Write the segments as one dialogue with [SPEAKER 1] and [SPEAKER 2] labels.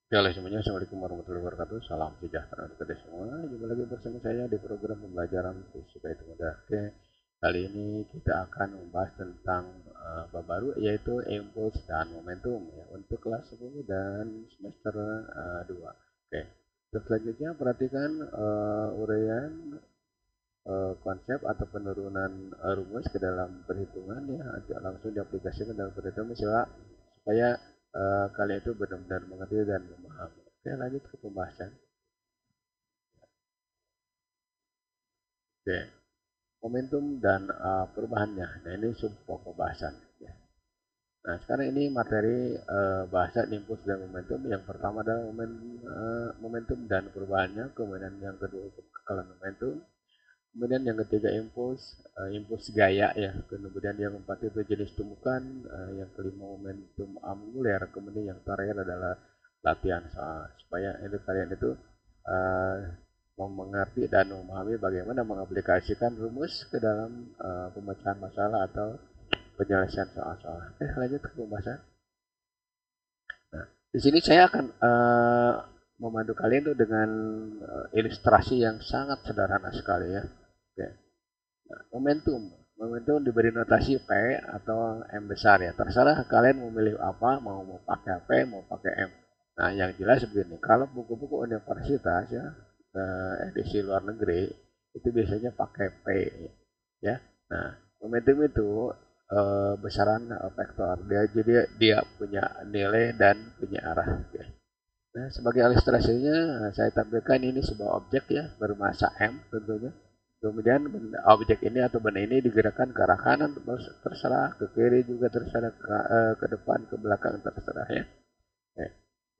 [SPEAKER 1] Ya, halo semuanya, assalamualaikum warahmatullahi wabarakatuh. Salam sejahtera untuk kita semua. Jumpa lagi bersama saya di program pembelajaran fisika itu mudah. Oke, kali ini kita akan membahas tentang bab baru yaitu impuls dan momentum ya untuk kelas 10 dan semester 2. Oke, terus selanjutnya perhatikan uraian konsep atau penurunan rumus ke dalam perhitungan ya, langsung diaplikasikan dalam perhitungan supaya kalian itu benar-benar mengerti dan memahami. Oke, lanjut ke pembahasan. Oke, momentum dan perubahannya. Nah, ini sub pembahasan. Ya. Nah, sekarang ini materi bahasa impuls dan momentum. Yang pertama adalah momentum dan perubahannya. Kemudian yang kedua kekekalan momentum. Kemudian yang ketiga impuls gaya ya. Kemudian yang keempat itu jenis tumbukan. Yang kelima momentum anguler. Kemudian yang terakhir adalah latihan soal supaya itu kalian itu uh, mengerti dan memahami bagaimana mengaplikasikan rumus ke dalam pemecahan masalah atau penyelesaian soal-soal. Lanjut ke pembahasan. Nah, di sini saya akan memandu kalian tuh dengan ilustrasi yang sangat sederhana sekali ya. Oke. Nah, momentum diberi notasi P atau M besar ya. Terserah kalian memilih apa, mau pakai P, mau pakai M. Nah, yang jelas begini, kalau buku-buku universitas ya, edisi luar negeri, itu biasanya pakai P ya. Nah, momentum itu besaran vektor. Dia punya nilai dan punya arah. Ya. Nah, sebagai ilustrasinya saya tampilkan ini sebuah objek ya bermasa M tentunya. Kemudian objek ini atau benda ini digerakkan ke arah kanan terserah, ke kiri juga terserah, ke depan, ke belakang terserah ya. Ya.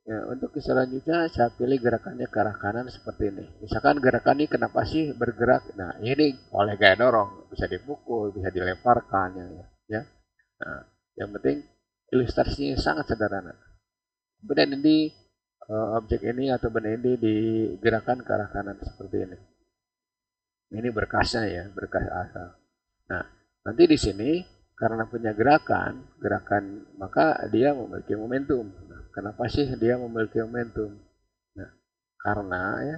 [SPEAKER 1] Ya, untuk selanjutnya saya pilih gerakannya ke arah kanan seperti ini. Misalkan gerakan ini kenapa sih bergerak? Nah, ini oleh gaya dorong, bisa dipukul, bisa dilemparkan ya. Nah, yang penting ilustrasinya sangat sederhana. Kemudian ini objek ini atau benda ini digerakkan ke arah kanan seperti ini. Ini berkasnya ya, berkas asal. Nah, nanti di sini karena punya gerakan maka dia memiliki momentum. Nah, kenapa sih dia memiliki momentum? Nah, karena ya,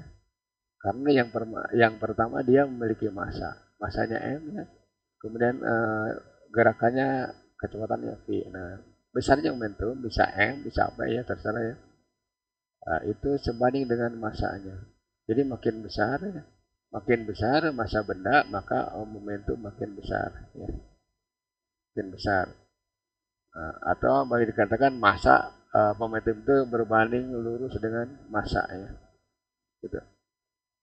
[SPEAKER 1] karena yang pertama dia memiliki masanya m ya. Kemudian gerakannya kecepatannya v. Nah, besarnya momentum bisa m, bisa apa ya terserah ya. Itu sebanding dengan masanya. Jadi makin besar masa benda maka momentum makin besar ya, makin besar. Atau boleh dikatakan masa momentum itu berbanding lurus dengan masa ya. Gitu.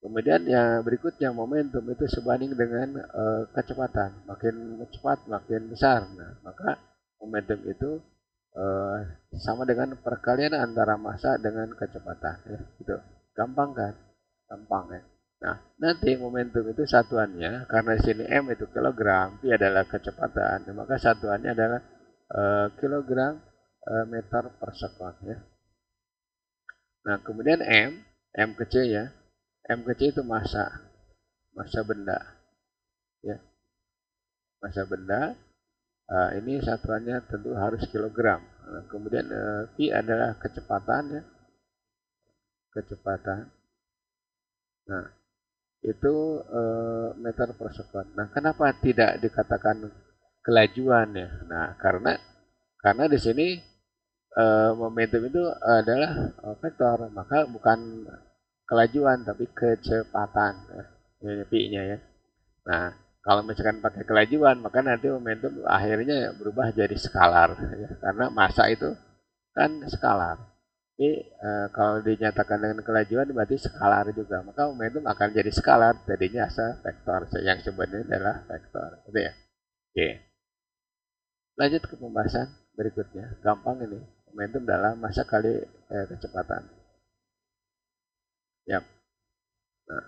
[SPEAKER 1] Kemudian yang berikutnya momentum itu sebanding dengan kecepatan. Makin cepat makin besar. Nah, maka momentum itu uh, sama dengan perkalian antara massa dengan kecepatan ya. Gitu. Gampang kan? Gampang ya. Nah, nanti momentum itu satuannya karena di sini m itu kilogram, v adalah kecepatan, maka satuannya adalah kilogram meter per sekon ya. Nah, kemudian m kecil ya, m kecil itu massa benda ya, massa benda. Ini satuannya tentu harus kilogram. Nah, kemudian v adalah kecepatan ya, kecepatan. Nah, itu meter per sekon. Nah, kenapa tidak dikatakan kelajuan ya? Nah, karena di sini momentum itu adalah vektor, maka bukan kelajuan tapi kecepatan ya, ini pi-nya ya. Nah, kalau misalkan pakai kelajuan maka nanti momentum akhirnya berubah jadi skalar ya, karena massa itu kan skalar. Tapi kalau dinyatakan dengan kelajuan berarti skalar juga, maka momentum akan jadi skalar, tadinya asa vektor yang sebenarnya adalah vektor. Gitu ya. Oke, lanjut ke pembahasan berikutnya. Gampang ini, momentum dalam masa kali kecepatan. Ya. Nah,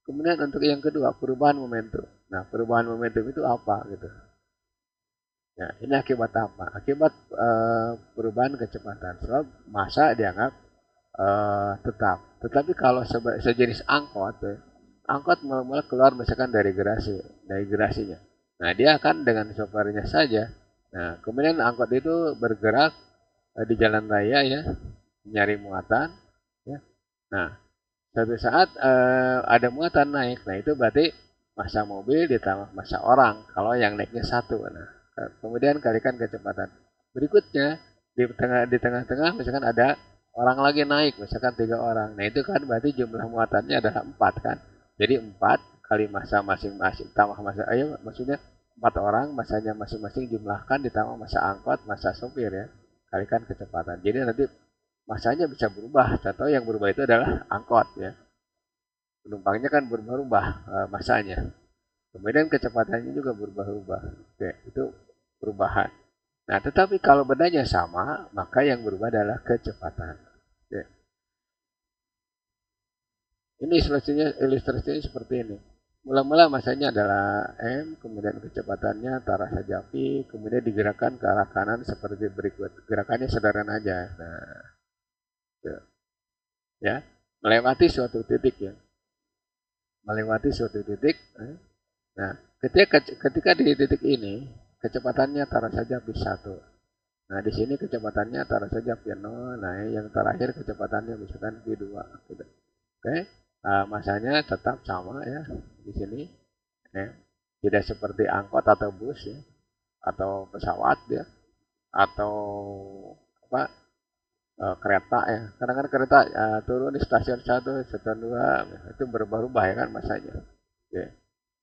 [SPEAKER 1] kemudian untuk yang kedua, perubahan momentum. Nah, perubahan momentum itu apa gitu? Ya, ini akibat apa? Akibat perubahan kecepatan. Sebab masa dianggap tetap. Tetapi kalau sejenis angkot, ya, angkot mula-mula keluar misalkan dari gerasinya. Nah, dia akan dengan softwarenya saja. Nah, kemudian angkot itu bergerak di jalan raya ya. nyari muatan, ya. Nah, suatu saat ada muatan naik, nah itu berarti massa mobil ditambah massa orang, kalau yang naiknya satu. Nah, kemudian kalikan kecepatan. Berikutnya di tengah-tengah misalkan ada orang lagi naik, misalkan 3 orang. Nah itu kan berarti jumlah muatannya adalah 4 kan. Jadi 4 kali massa masing-masing tambah massa, ayo maksudnya 4 orang, massanya masing-masing jumlahkan ditambah massa angkot, massa sopir ya. Kalikan kecepatan. Jadi nanti massanya bisa berubah. Contoh yang berubah itu adalah angkot ya. Penumpangnya kan berubah-ubah massanya. Kemudian kecepatannya juga berubah-ubah. Oke, itu perubahan. Nah, tetapi kalau bendanya sama, maka yang berubah adalah kecepatan. Oke. Ini ilustrasinya seperti ini. Mula-mula masanya adalah M, kemudian kecepatannya antara saja V, kemudian digerakkan ke arah kanan seperti berikut. Gerakannya sederhana aja. Nah, ya, melewati suatu titik ya. Melewati suatu titik. Nah, ketika di titik ini, kecepatannya taruh saja V1. Nah, di sini kecepatannya taruh saja V0. Nah, yang terakhir kecepatannya misalkan V2. Gitu. Oke, masanya tetap sama ya di sini. Ya. Tidak seperti angkot atau bus ya, atau pesawat ya, atau apa kereta ya. Kadang-kadang kereta turun di stasiun 1, stasiun 2 itu berubah-ubah ya kan masanya. Oke.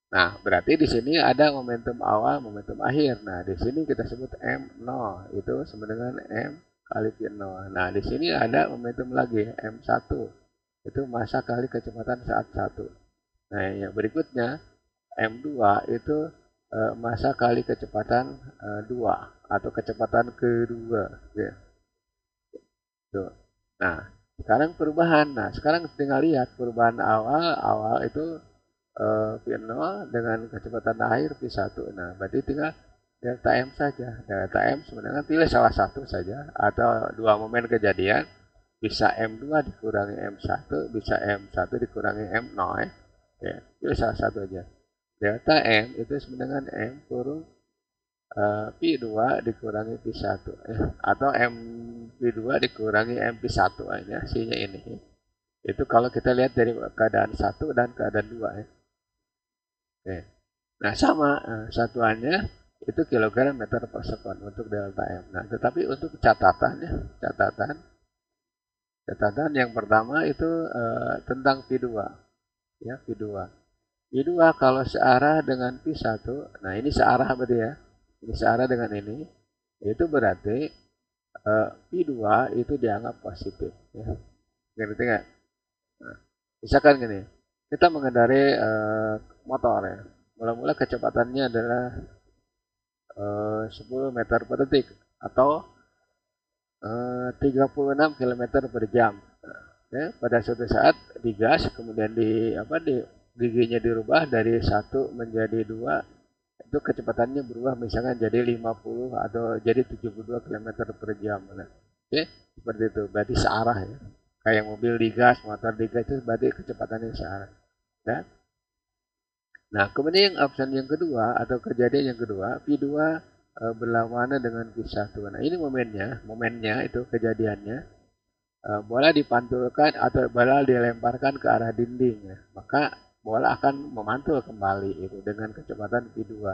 [SPEAKER 1] Nah, berarti di sini ada momentum awal, momentum akhir. Nah, di sini kita sebut M0, itu sama dengan M kali V0. Nah, di sini ada momentum lagi, M1. Itu massa kali kecepatan saat 1. Nah, yang berikutnya, M2 itu massa kali kecepatan 2 atau kecepatan kedua. Ya. Tuh. Nah, sekarang perubahan. Nah, sekarang tinggal lihat perubahan awal itu V0 dengan kecepatan akhir V1. Nah, berarti tinggal delta M saja. Delta M sebenarnya pilih salah satu saja atau dua momen kejadian. Bisa M2 dikurangi M1, bisa M1 dikurangi M0 ya. Ya, pilih salah satu aja. Delta M itu sebenarnya M kurung P2 dikurangi P1 atau M P2 dikurangi M P1 aja hasilnya ini. Itu kalau kita lihat dari keadaan 1 dan keadaan 2 ya. Oke. Nah, sama satuannya itu kilogram meter per sekon untuk delta M. Nah, tetapi untuk catatan yang pertama itu tentang P2 ya, P2. P2 kalau searah dengan P1, nah ini searah berarti ya. Ini searah dengan ini, itu berarti P2 itu dianggap positif ya. Ngerti nggak? Nah, misalkan gini, kita mengendari motor ya. Mula-mula kecepatannya adalah 10 meter per detik atau 36 km per jam. Ya, pada suatu saat digas, kemudian di giginya dirubah dari 1 menjadi 2, itu kecepatannya berubah misalkan jadi 50 atau jadi 72 km per jam. Nah, oke, seperti itu. Berarti searah ya. Kayak mobil digas, motor digas itu berarti kecepatannya searah. Ya. Nah, kemudian yang option yang kedua atau kejadian yang kedua, V2 berlawanan dengan V1. Nah, ini momennya itu kejadiannya bola dipantulkan atau bola dilemparkan ke arah dinding ya. Maka bola akan memantul kembali itu dengan kecepatan V2.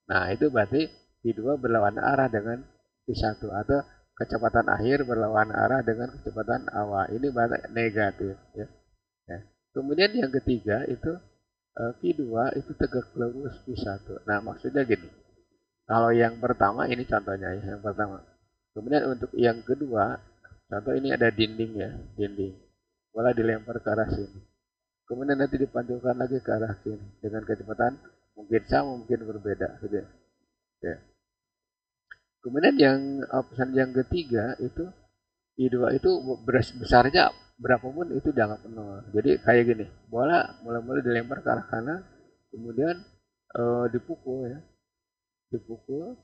[SPEAKER 1] Nah, itu berarti V2 berlawanan arah dengan V1 atau kecepatan akhir berlawanan arah dengan kecepatan awal. Ini berarti negatif ya. Ya. Kemudian yang ketiga itu V2 itu tegak lurus V1. Nah, maksudnya gini. Kalau yang pertama ini contohnya ya, yang pertama. Kemudian untuk yang kedua, contoh ini ada dinding ya, dinding. Bola dilempar ke arah sini. Kemudian nanti dipantulkan lagi ke arah sini dengan kecepatan mungkin sama, mungkin berbeda, gitu ya. Ya. Kemudian yang option yang ketiga itu I2 itu besarnya berapapun itu dianggap nol. Jadi kayak gini, bola mulai-mulai dilempar ke arah kanan, kemudian dipukul ya, dipukul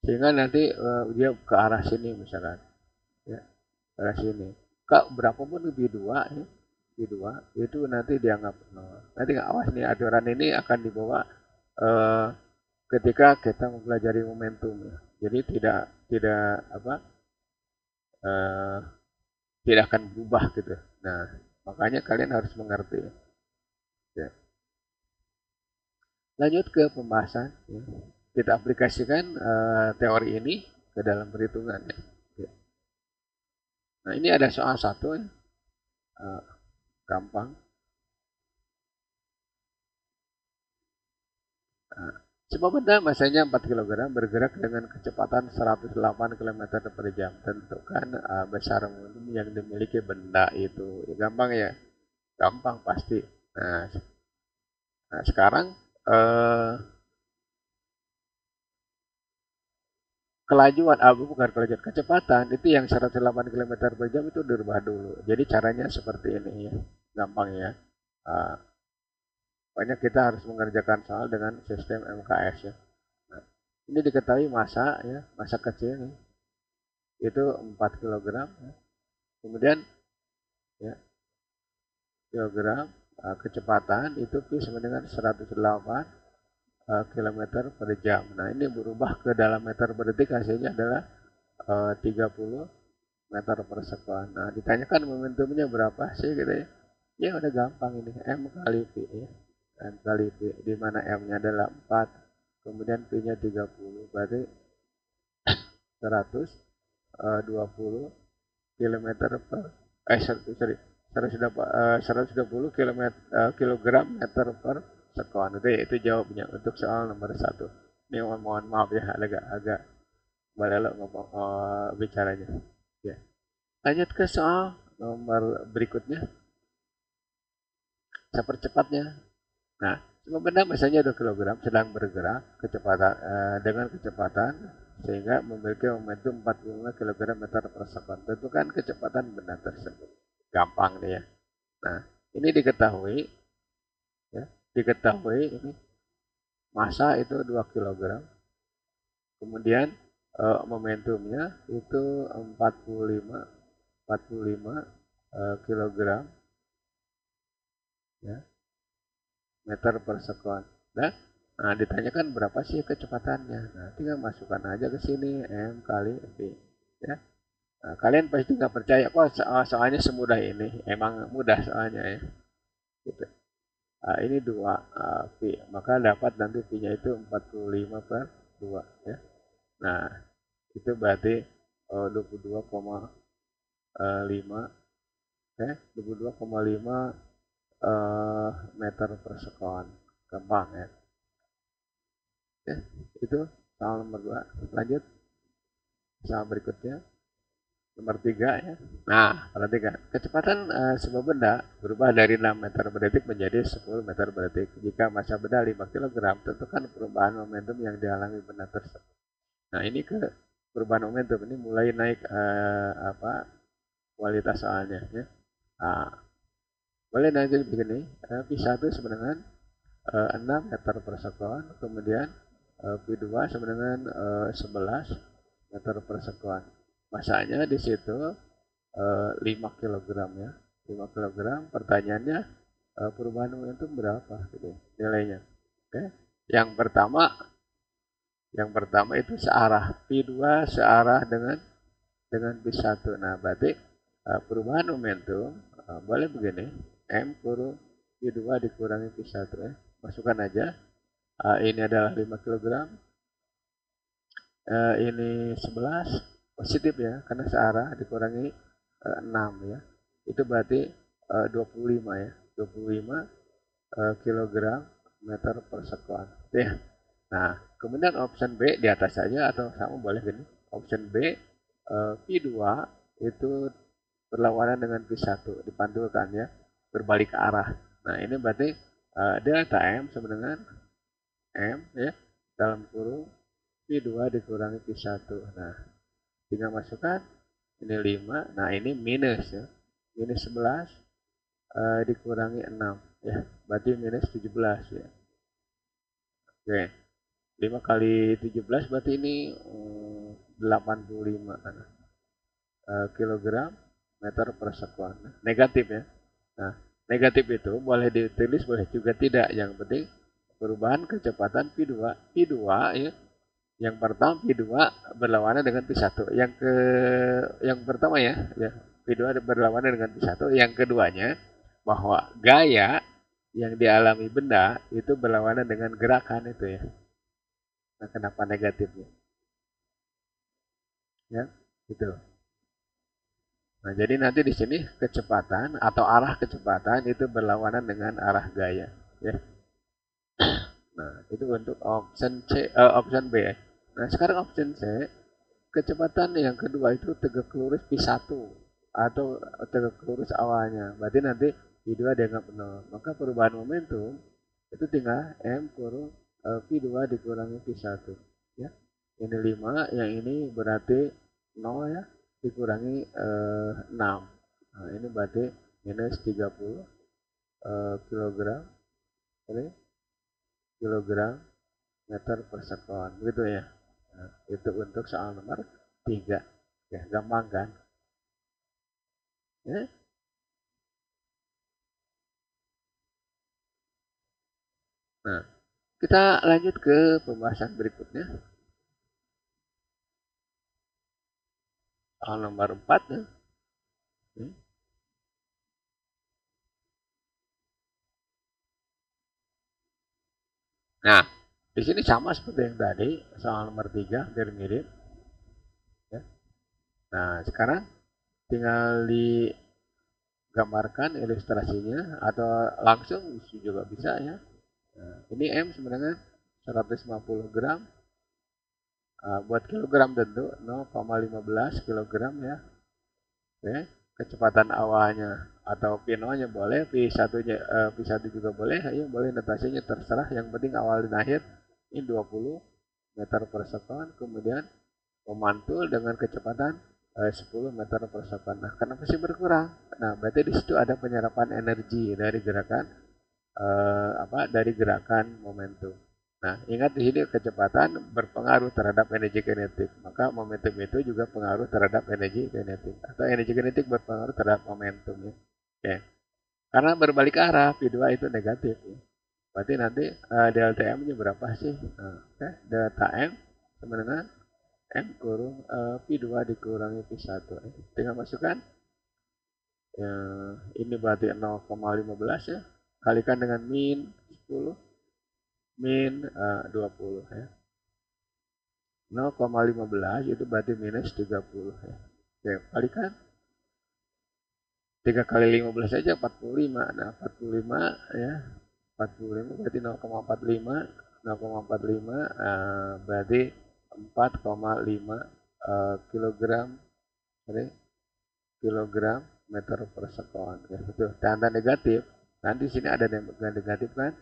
[SPEAKER 1] sehingga nanti dia ke arah sini misalkan, ya, ke arah sini. Kak berapapun B2 ya, B2 itu nanti dianggap nol. Nanti awas nih aturan ini akan dibawa eh, ketika kita mempelajari momentum ya. Jadi tidak apa eh, tidak akan berubah gitu. Nah, makanya kalian harus mengerti. Ya. Lanjut ke pembahasan. Ya. Kita aplikasikan teori ini ke dalam perhitungan. Ya. Nah, ini ada soal satu, ya. Gampang. Nah, sebuah benda masanya 4 kg bergerak dengan kecepatan 108 km per jam. Tentukan besar momentum yang dimiliki benda itu. Ya, gampang ya? Gampang pasti. Nah, sekarang eh, kelajuan, bukan kelajuan, kecepatan itu yang 108 km per jam itu dirubah dulu. Jadi caranya seperti ini ya. Gampang ya. Uh, Pokoknya kita harus mengerjakan soal dengan sistem MKS ya. Nah, ini diketahui masa ya, masa kecil nih, itu 4 kg ya. Kemudian ya, kilogram kecepatan itu P sama dengan 108 km per jam. Nah, ini berubah ke dalam meter per detik, hasilnya adalah 30 meter per sekon. Nah, ditanyakan momentumnya berapa sih gitu ya. Ya udah gampang ini, M kali V ya. M kali V, di mana M-nya adalah 4, kemudian P-nya 30, berarti 120 kilometer per sorry 120 kilogram meter per sekon. Itu jawabnya untuk soal nomor 1. Ini mohon maaf ya, agak balelo ngomong bicaranya. Ya. Lanjut ke soal nomor berikutnya. Sepercepatnya. Nah, semua benda misalnya 2 kg sedang bergerak dengan kecepatan sehingga memiliki momentum 45 kg meter per sekon. Tentukan kecepatan benda tersebut. Gampang nih ya. Nah, ini diketahui ini masa itu 2 kg. Kemudian momentumnya itu 45 kilogram ya, meter per sekon. Nah, ditanyakan berapa sih kecepatannya. Nah, tinggal masukkan aja ke sini M kali V. Ya. Nah, kalian pasti nggak percaya kok soalnya semudah ini. Emang mudah soalnya ya. Gitu. Nah, ini 2 V. Maka dapat nanti V-nya itu 45 per 2 ya. Nah, itu berarti 22,5 22,5 meter per sekon. Gampang ya. Oke, itu soal nomor 2. Lanjut soal berikutnya. Nomor 3 ya. Nah, perhatikan. Kecepatan sebuah benda berubah dari 6 meter per detik menjadi 10 meter per detik. Jika massa benda 5 kg, tentukan perubahan momentum yang dialami benda tersebut. Nah, ini ke perubahan momentum ini mulai naik kualitas soalnya ya. Nah, boleh nanti begini, P1 sama dengan 6 meter per sekon, kemudian P2 sama dengan 11 meter per sekon. Masanya di situ 5 kg ya. 5 kg, pertanyaannya perubahan momentum berapa gitu nilainya. Oke. Yang pertama itu searah, P2 searah dengan P1. Nah, berarti perubahan momentum boleh begini, M kurung P2 dikurangi P1 ya. Masukkan aja. Ini adalah 5 kg. Ini 11 positif ya, karena searah dikurangi 6 ya. Itu berarti 25 ya. 25 kilogram meter per sekon. Ya. Nah, kemudian option B di atas saja atau sama boleh gini. Option B P2 itu berlawanan dengan P1, dipantulkan ya, berbalik arah. Nah, ini berarti delta M sama dengan M ya, dalam kurung P2 dikurangi P1. Nah, tinggal masukkan ini 5. Nah, ini minus ya. Minus 11 dikurangi 6 ya. Berarti minus 17 ya. Oke. 5 kali 17 berarti ini 85 kilogram meter per sekon. Negatif ya. Nah, negatif itu boleh ditulis, boleh juga tidak. Yang penting perubahan kecepatan P2 ya, Yang pertama P2 berlawanan dengan P1. Yang pertama ya P2 berlawanan dengan P1. Yang keduanya bahwa gaya yang dialami benda itu berlawanan dengan gerakan itu ya. Nah, kenapa negatifnya? Ya, itu. Nah, jadi nanti di sini kecepatan atau arah kecepatan itu berlawanan dengan arah gaya, ya. Nah, itu untuk option B. Nah, sekarang option C, kecepatan yang kedua itu tegak lurus P1 atau tegak lurus awalnya. Berarti nanti P2 dianggap 0. Maka perubahan momentum itu tinggal M kurang P2 dikurangi P1. Ya. Ini 5, yang ini berarti 0 ya, dikurangi 6. Nah, ini berarti minus 30 kilogram per kilogram meter per sekon. Begitu ya. Nah, itu untuk soal nomor 3. Ya, gampang kan? Ya. Nah, kita lanjut ke pembahasan berikutnya. Soal nomor 4 ya. Nah, di sini sama seperti yang tadi, soal nomor 3 hampir mirip. Ya. Nah, sekarang tinggal digambarkan ilustrasinya atau langsung juga bisa ya. Nah, ini M sebenarnya 150 gram, buat kilogram tentu 0,15 kilogram ya. Oke, kecepatan awalnya atau P0-nya boleh, P1-nya P1 juga boleh, ya boleh notasinya terserah, yang penting awal dan akhir ini 20 meter per sekon, kemudian memantul dengan kecepatan 10 meter per sekon. Nah, kenapa sih berkurang? Nah, berarti di situ ada penyerapan energi dari gerakan dari gerakan momentum. Nah, ingat di sini kecepatan berpengaruh terhadap energi kinetik. Maka momentum itu juga pengaruh terhadap energi kinetik. Atau energi kinetik berpengaruh terhadap momentum ya. Oke. Karena berbalik arah, P2 itu negatif ya. Berarti nanti delta M-nya berapa sih? Nah, delta M sama dengan M kurang P2 dikurangi P1. Tinggal masukkan. Ya, ini berarti 0,15 ya. Kalikan dengan min 10 min 20 ya. 0,15 itu berarti minus 30 ya. Oke, kalikan 3 kali 15 saja 45. Nah, 45 ya. 45 berarti 0,45 0,45 berarti 4,5 kilogram kilogram meter per sekon ya. Itu tanda negatif. Nanti sini ada negatif kan?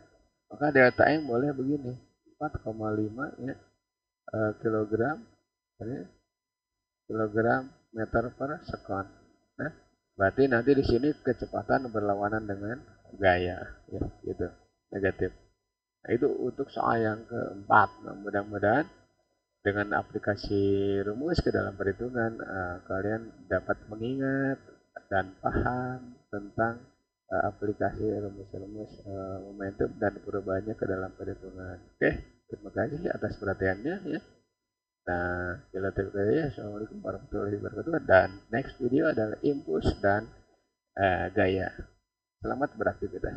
[SPEAKER 1] Maka delta M boleh begini. 4,5 ya kilogram ya, kilogram meter per sekon. Nah, berarti nanti di sini kecepatan berlawanan dengan gaya ya, gitu. Negatif. Nah, itu untuk soal yang keempat. Nah, mudah-mudahan dengan aplikasi rumus ke dalam perhitungan kalian dapat mengingat dan paham tentang aplikasi rumus-rumus momentum dan perubahannya ke dalam perhitungan. Oke, terima kasih atas perhatiannya ya. Nah, bila terkait, assalamualaikum warahmatullahi wabarakatuh. Dan next video adalah impuls dan gaya. Selamat beraktivitas.